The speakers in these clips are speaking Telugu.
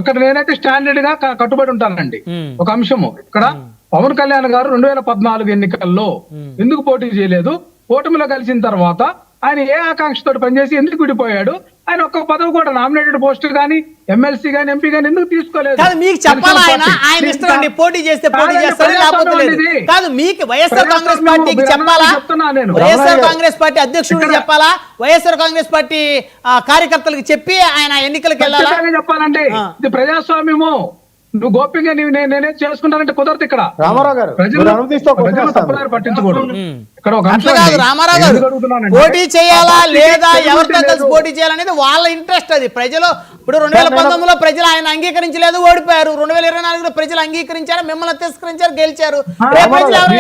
ఇక్కడ నేనైతే స్టాండర్డ్ గా కట్టుబడి ఉంటానండి. ఒక అంశము ఇక్కడ పవన్ కళ్యాణ్ గారు 2014 ఎన్నికల్లో ఎందుకు పోటీ చేయలేదు? కూటమిలో కలిసిన తర్వాత ఆయన ఏ ఆకాంక్షతో పనిచేసి ఎందుకు విడిపోయాడు? ఆయన ఒక్క పదవి కూడా నామినేటెడ్ పోస్ట్ గానీ ఎమ్మెల్సీ గానీ ఎంపీ గానీ ఎందుకు తీసుకోలేదు? మీకు చెప్పాలా? ఆయన ఇష్టం అండి, పోటీ చేస్తే పోటీ చేస్తారు, లేకపోతే లేదు. కాదు, మీకు వైఎస్ఆర్ కాంగ్రెస్ పార్టీకి చెప్పాలా? వైఎస్ఆర్ కాంగ్రెస్ పార్టీ అధ్యక్షుడికి చెప్పాలా? వైఎస్ఆర్ కాంగ్రెస్ పార్టీ కార్యకర్తలకు చెప్పి ఆయన ఎన్నికలకు వెళ్ళాలా? చెప్పాలంటే ఇది ప్రజాస్వామ్యము. నువ్వు గోప్యంగా నేనే చేసుకుంటానంటే కుదరదు. ఇక్కడ రామారావు గారు పట్టించకూడదు. ఇక్కడ రామారావు గారు పోటీ చేయాలా లేదా, ఎవరితో కలిసి పోటీ చేయాలనేది వాళ్ళ ఇంట్రెస్ట్. అది ప్రజలు ఇప్పుడు 2019లో ప్రజలు ఆయన అంగీకరించలేదు, ఓడిపోయారు. 2024లో ప్రజలు అంగీకరించారు, మిమ్మల్ని తిరస్కరించారు, గెలిచారు.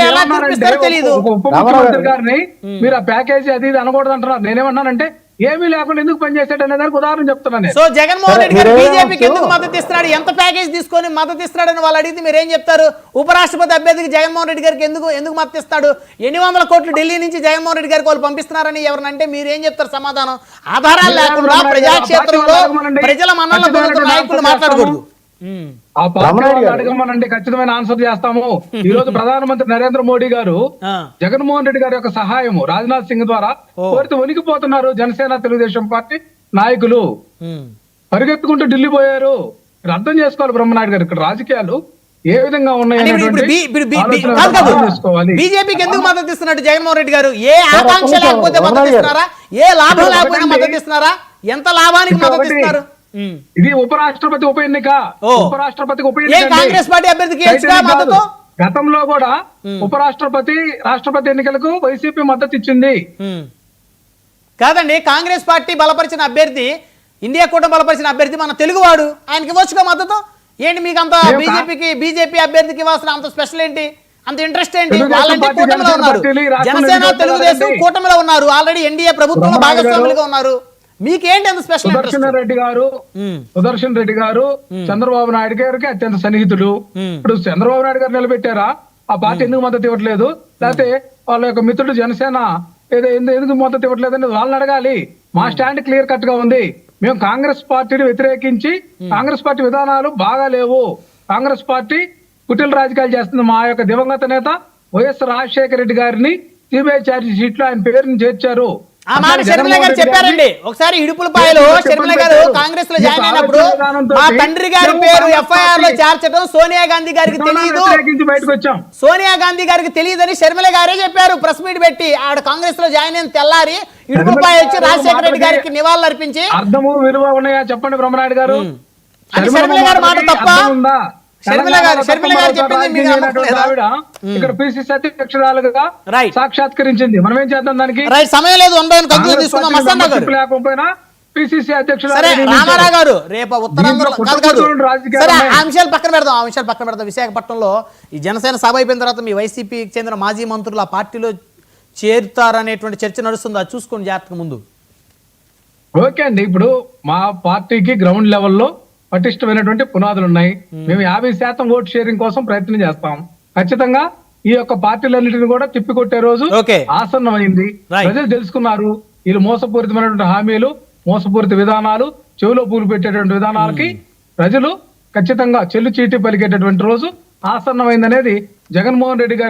ఎలా చూపిస్తారో తెలియదు. ఉప ముఖ్యమంత్రి గారిని మీరు ఆ ప్యాకేజీ అది ఇది అనకూడదు అంటున్నారు. నేనేమన్నానంటే ఏమీ లేకుండా ఎందుకు పనిచేస్తాడు అనే దానికి ఉదాహరణ చెప్తున్నాను. సో జగన్మోహన్ రెడ్డి గారు బీజేపీకి ఎందుకు మద్దతు ఇస్తున్నాడు, ఎంత ప్యాకేజ్ తీసుకొని మద్దతు ఇస్తున్నాడని వాళ్ళు అడిగితే మీరు ఏం చెప్తారు? ఉపరాష్ట్రపతి అభ్యర్థికి జగన్మోహన్ రెడ్డి గారికి ఎందుకు మద్దతు ఇస్తాడు? 800 కోట్లు ఢిల్లీ నుంచి జగన్మోహన్ రెడ్డి గారికి వాళ్ళు పంపిస్తున్నారని ఎవరినంటే మీరు ఏం చెప్తారు సమాధానం? ఆధారాలు లేకుండా ప్రజాక్షేత్రంలో ప్రజల మన్ననలు పొందుతున్న నాయకులు మాట్లాడకూడదు. ఆ పార్టీ అడగమనండి, ఖచ్చితమైన ఆన్సర్ చేస్తాము. ఈ రోజు ప్రధానమంత్రి నరేంద్ర మోడీ గారు జగన్మోహన్ రెడ్డి గారి యొక్క సహాయము రాజ్నాథ్ సింగ్ ద్వారా కోరితే వణికిపోతున్నారు. జనసేన తెలుగుదేశం పార్టీ నాయకులు పరిగెత్తుకుంటూ ఢిల్లీ పోయారు. మీరు అర్థం చేసుకోవాలి బ్రహ్మనాయుడు గారు, ఇక్కడ రాజకీయాలు ఏ విధంగా ఉన్నాయి. బీజేపీకి ఎందుకు మద్దతు ఇస్తున్నట్టు జగన్మోహన్ రెడ్డి గారు? ఏ ఆకాంక్ష లేకపోతే మద్దతు ఇస్తున్నారా? ఏ లాభం లేకపోయినా మద్దతు ఇస్తున్నారా? ఎంత లాభానికి మద్దతు ఇస్తున్నారు? ఇది ఉపరాష్ట్రపతి ఉప ఎన్నిక. ఉపరాష్ట్రపతికి ఉప ఎన్నిక కాంగ్రెస్ పార్టీ అభ్యర్థికి గతంలో కూడా ఉపరాష్ట్రపతి రాష్ట్రపతి ఎన్నికలకు వైసీపీ మద్దతు ఇచ్చింది. కాదండి, కాంగ్రెస్ పార్టీ బలపరిచిన అభ్యర్థి, ఇండియా కూటమి బలపరిచిన అభ్యర్థి మన తెలుగువాడు, ఆయనకి ఇవ్వచ్చుగా మద్దతు. ఏంటి మీకు అంత బీజేపీ అభ్యర్థికి ఇవ్వాల్సిన అంత స్పెషల్ ఏంటి, అంత ఇంట్రెస్ట్ ఏంటి? వాళ్ళంటే కూటమిలో ఉన్నారు, జనసేన తెలుగుదేశం కూటమిలో ఉన్నారు, ఆల్రెడీ ఎన్డీఏ ప్రభుత్వంలో భాగస్వాములుగా ఉన్నారు. మీకేంటి అంత స్పెషల్? సుదర్శన్ రెడ్డి గారు చంద్రబాబు నాయుడు గారికి అత్యంత సన్నిహితుడు. ఇప్పుడు చంద్రబాబు నాయుడు గారు నిలబెట్టారా? ఆ పార్టీ ఎందుకు మద్దతు ఇవ్వట్లేదు? లేకపోతే వాళ్ళ యొక్క మిత్రుడు జనసేన ఎందుకు మద్దతు ఇవ్వట్లేదు అనేది వాళ్ళని అడగాలి. మా స్టాండ్ క్లియర్ కట్ గా ఉంది. మేము కాంగ్రెస్ పార్టీని వ్యతిరేకించి కాంగ్రెస్ పార్టీ విధానాలు బాగా లేవు, కాంగ్రెస్ పార్టీ కుటిల రాజకీయాలు చేస్తుంది. మా యొక్క దివంగత నేత వైఎస్ రాజశేఖర రెడ్డి గారిని సిబిఐ ఛార్జ్ షీట్ లో ఆయన పేరుని చేర్చారు. ఆ మాట షర్మిల గారు చెప్పారండి. ఒకసారి ఇడుపులపాయలో షర్మిల గారు కాంగ్రెస్ లో జాయిన్ అయినప్పుడు మా తండ్రి గారి పేరు ఎఫ్ఐఆర్ లో చేర్చడం సోనియా గాంధీ గారికి తెలియదు, సోనియా గాంధీ గారికి తెలియదని షర్మిల గారే చెప్పారు ప్రెస్ మీట్ పెట్టి. ఆవిడ కాంగ్రెస్ లో జాయిన్ అయిన తెల్లారి ఇడుపులపాయ వచ్చి రాజశేఖర రెడ్డి గారికి నివాళులు అర్పించి అర్థము విలువ ఉన్నాయా చెప్పండి బ్రహ్మనాయుడు గారు. షర్మిల గారు మాట తప్ప? షర్మిల గారు చెప్పింది ఇక్కడ పిసిసి అధ్యక్షురాలుగా సాక్షాత్కరించింది. మనం ఏం చేద్దాం దానికి? సమయం లేదు, లేకపోయినా పిసిసి అధ్యక్షుడు రామారావు గారు రేపు ఉత్తరాంధ్ర అంశాలు పక్కన పెడదాం. విశాఖపట్నంలో ఈ జనసేన సభ అయిపోయిన తర్వాత మీ వైసీపీకి చెందిన మాజీ మంత్రులు ఆ పార్టీలో చేరుతారనేటువంటి చర్చ నడుస్తుంది. అది చూసుకోండి జాగ్రత్తగా ముందు. ఓకే అండి, ఇప్పుడు మా పార్టీకి గ్రౌండ్ లెవెల్లో పటిష్టమైనటువంటి పునాదులు ఉన్నాయి. మేము 50% ఓట్ షేరింగ్ కోసం ప్రయత్నం చేస్తాం. ఖచ్చితంగా ఈ యొక్క పార్టీలన్నింటినీ కూడా తిప్పికొట్టే రోజు ఆసన్నమైంది. ప్రజలు తెలుసుకున్నారు వీళ్ళు మోసపూరితమైనటువంటి హామీలు, మోసపూరిత విధానాలు, చెవిలో పూలు పెట్టేటువంటి విధానాలకి ప్రజలు ఖచ్చితంగా చెల్లు చీటి పలికేటటువంటి రోజు ఆసన్నమైంది అనేది జగన్మోహన్ రెడ్డి గారి